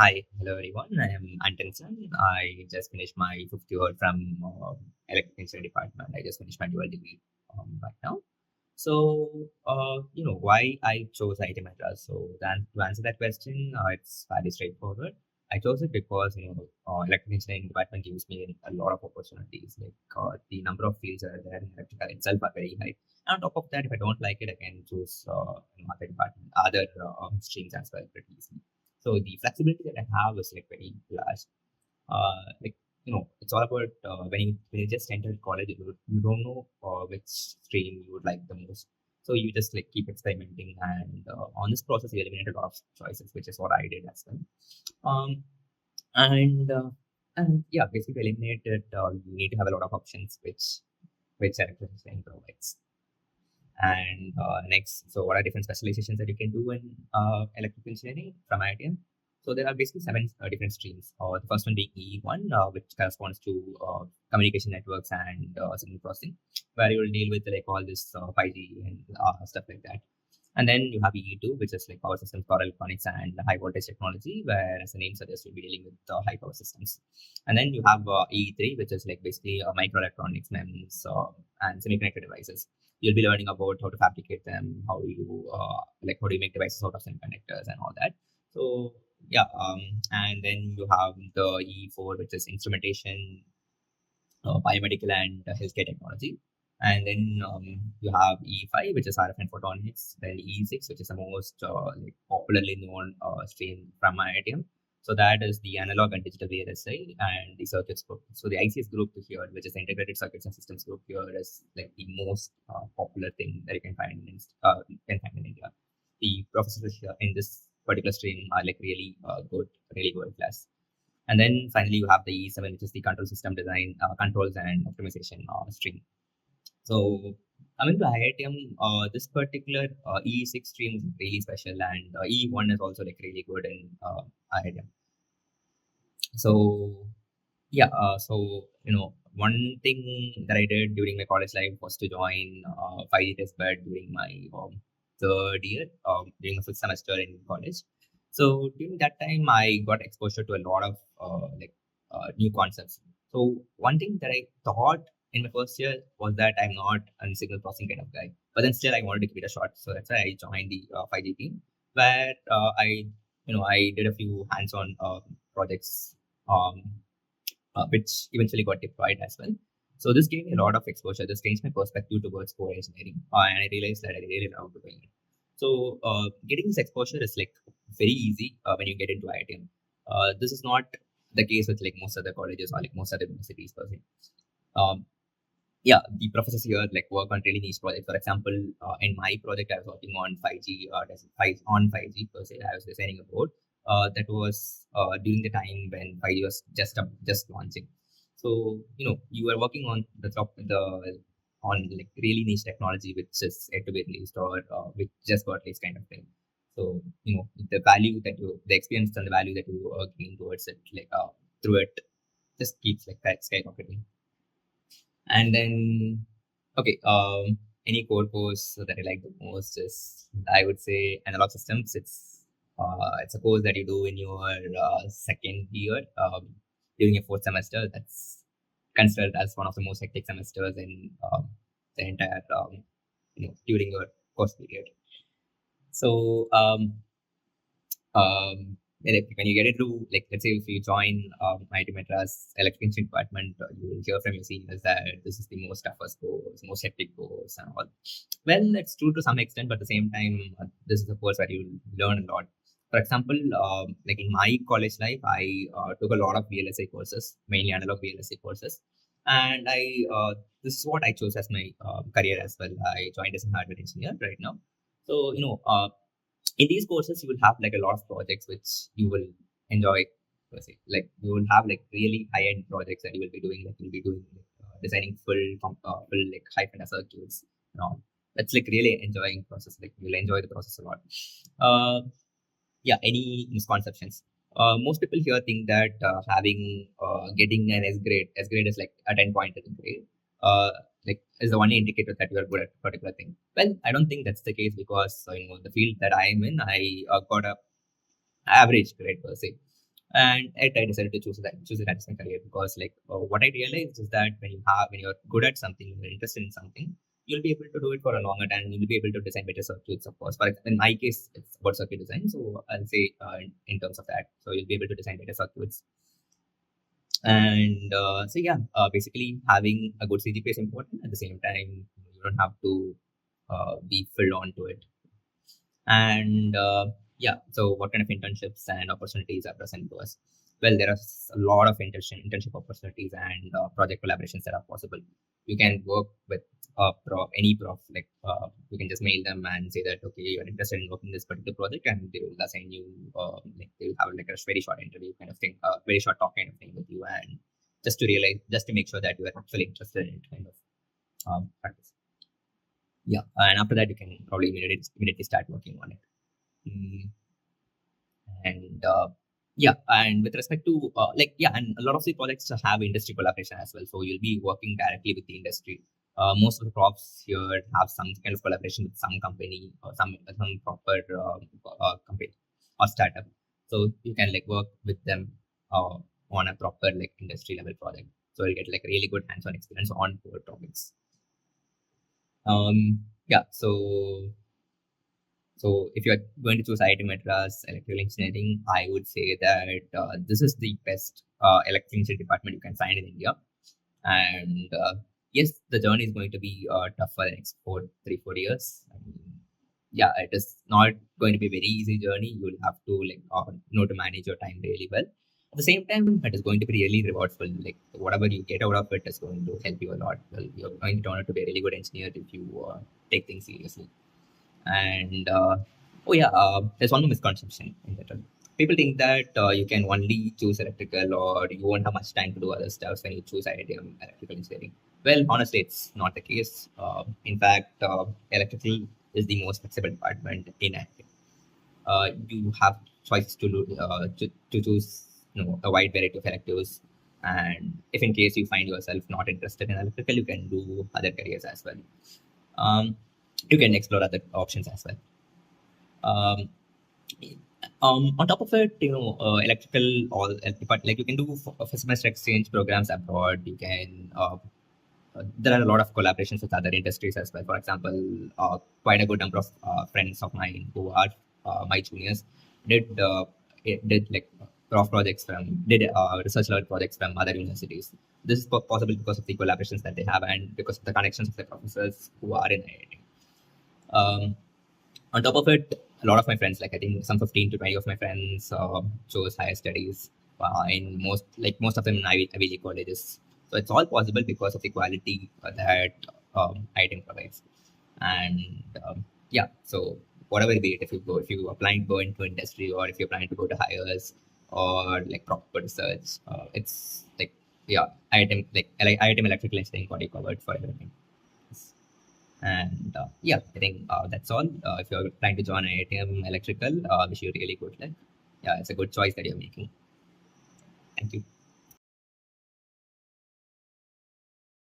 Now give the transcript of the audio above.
Hello everyone. I am Antonson. I just finished my fifth year from electrical engineering department. I just finished my dual degree right now. Why I chose IIT Madras. So then to answer that question, it's very straightforward. I chose it because electrical engineering department gives me a lot of opportunities. Like the number of fields that are there in electrical itself are very high. And on top of that, if I don't like it, I can choose other department, other streams as well pretty easily. So the flexibility that I have is like very large. It's all about when you just enter college, you don't know which stream you would like the most. So you just like keep experimenting, and on this process, you eliminate a lot of choices, which is what I did as well. Um, and uh, and yeah, basically eliminated. You need to have a lot of options, which electrical engineering provides. And next, so what are different specializations that you can do in electrical engineering from IITM? So there are basically seven different streams. The first one being E1, which corresponds to communication networks and signal processing, where you will deal with like all this 5G and stuff like that. And then you have EE2, which is like power systems, power electronics, and high voltage technology, where, as the name suggests, you'll be dealing with high power systems. And then you have EE3, which is like basically microelectronics, MEMS, and semiconductor devices. You'll be learning about how to fabricate them, how do you make devices out of semiconductors and all that. So yeah, and then you have the E4, which is instrumentation, biomedical and healthcare technology. And then you have E5, which is RF and photonics. Then E6, which is the most popularly known stream from IITM. So that is the analog and digital VLSI and the circuits group. So the ICS group here, which is the integrated circuits and systems group here, is like the most popular thing that you can find in India. The professors here in this particular stream are like really good class. And then finally, you have the E7, which is the control system design, controls and optimization stream. So coming to IITM, this particular E6 stream is really special, and E1 is also like really good in IITM. So yeah, one thing that I did during my college life was to join 5G test bed during my third year, during the fifth semester in college. So during that time, I got exposure to a lot of new concepts. So one thing that I thought in my first year was that I'm not a signal processing kind of guy, but then still I wanted to give it a shot. So that's why I joined the 5G team, where I did a few hands-on projects. Um, which eventually got deployed as well. So this gave me a lot of exposure. This changed my perspective towards core engineering, and I realized that I really love doing it. So getting this exposure is like very easy when you get into IITM. This is not the case with like most other colleges or like most other universities per se. Um, yeah, the professors here like work on really niche projects. For example, in my project, I was working on 5G, on 5G per se. I was designing a board that was during the time when 5G was just launching. So you are working on on like really niche technology which is yet to be released or which just got released kind of thing. So the experience and the value that you gain towards it, like through it, just keeps like skyrocketing. And then, okay, any core course that I like the most is, I would say, analog systems. It's a course that you do in your second year during your fourth semester. That's considered as one of the most hectic semesters in the entire during your course period. So when you get into, like, let's say if you join IIT Madras electrical engineering department, you will hear from your seniors that this is the most toughest course, most hectic course, and all. Well, that's true to some extent, but at the same time, this is a course where you learn a lot. For example, like in my college life, I took a lot of VLSI courses, mainly analog VLSI courses, and this is what I chose as my career as well. I joined as a hardware engineer right now. So in these courses you will have like a lot of projects which you will enjoy per se. Like you will have like really high end projects that you will be doing, like you'll be doing designing full like high panda circuits and all. That's like really enjoying process, like you'll enjoy the process a lot. uh yeah, any misconceptions? Most people here think that getting an S grade is like a 10-point grade. Like is the only indicator that you are good at a particular thing. Well, I don't think that's the case because the field that I am in, I got a average grade per se. And I decided to choose it as my career because what I realized is that when you're good at something, when you're interested in something, you'll be able to do it for a longer time. You'll be able to design better circuits, of course. But in my case, it's about circuit design, so I'll say in terms of that, so you'll be able to design better circuits. And so yeah, basically having a good CGPA is important. At the same time, you don't have to be full on to it. And yeah, so what kind of internships and opportunities are present to us? Well, there are a lot of internship opportunities and project collaborations that are possible. You can work with any prof, you can just mail them and say that, okay, you're interested in working this particular project, and they will assign you, they will have like a very short interview kind of thing, very short talk kind of thing with you, and just to make sure that you are actually interested in it kind of practice. Yeah, and after that, you can probably immediately start working on it. Mm, and yeah, and with respect to yeah, and a lot of the projects have industry collaboration as well, so you'll be working directly with the industry. Most of the profs here have some kind of collaboration with some company or some proper company or startup, so you can work with them on a proper industry level project, so you'll get really good hands-on experience on board topics. Yeah, so if you're going to choose IIT Madras electrical engineering, I would say that this is the best electrical engineering department you can find in India. And yes, the journey is going to be tough for the next 3-4 years. I mean, yeah, it is not going to be a very easy journey. You'll have to know to manage your time really well. At the same time, it is going to be really rewardful. Whatever you get out of it is going to help you a lot. Well, you're going to turn out to be a really good engineer if you take things seriously. And oh yeah, there's one more misconception in that. People think that you can only choose electrical, or you won't have much time to do other stuff when you choose IIT electrical engineering. Well, honestly, it's not the case. In fact, electrical is the most flexible department in IIT. You have choices to choose, a wide variety of electives. And if in case you find yourself not interested in electrical, you can do other careers as well. Um, you can explore other options as well. Um, on top of it, electrical all but you can do for semester exchange programs abroad. You can there are a lot of collaborations with other industries as well. For example, quite a good number of friends of mine who are my juniors did did prof projects from did research led projects from other universities. This is possible because of the collaborations that they have and because of the connections of the professors who are in IIT. On top of it, a lot of my friends, I think some 15 to 20 of my friends chose higher studies in most of them in Ivy League colleges. So it's all possible because of the quality that IIT provides. And yeah, so whatever be it, if you applying to go into industry, or if you're planning to go to hires, or proper research, it's yeah, IIT electrical engineering got you covered for everything. And yeah, I think that's all. If you're trying to join IITM Electrical, wish you really good luck. Yeah, it's a good choice that you're making. Thank you.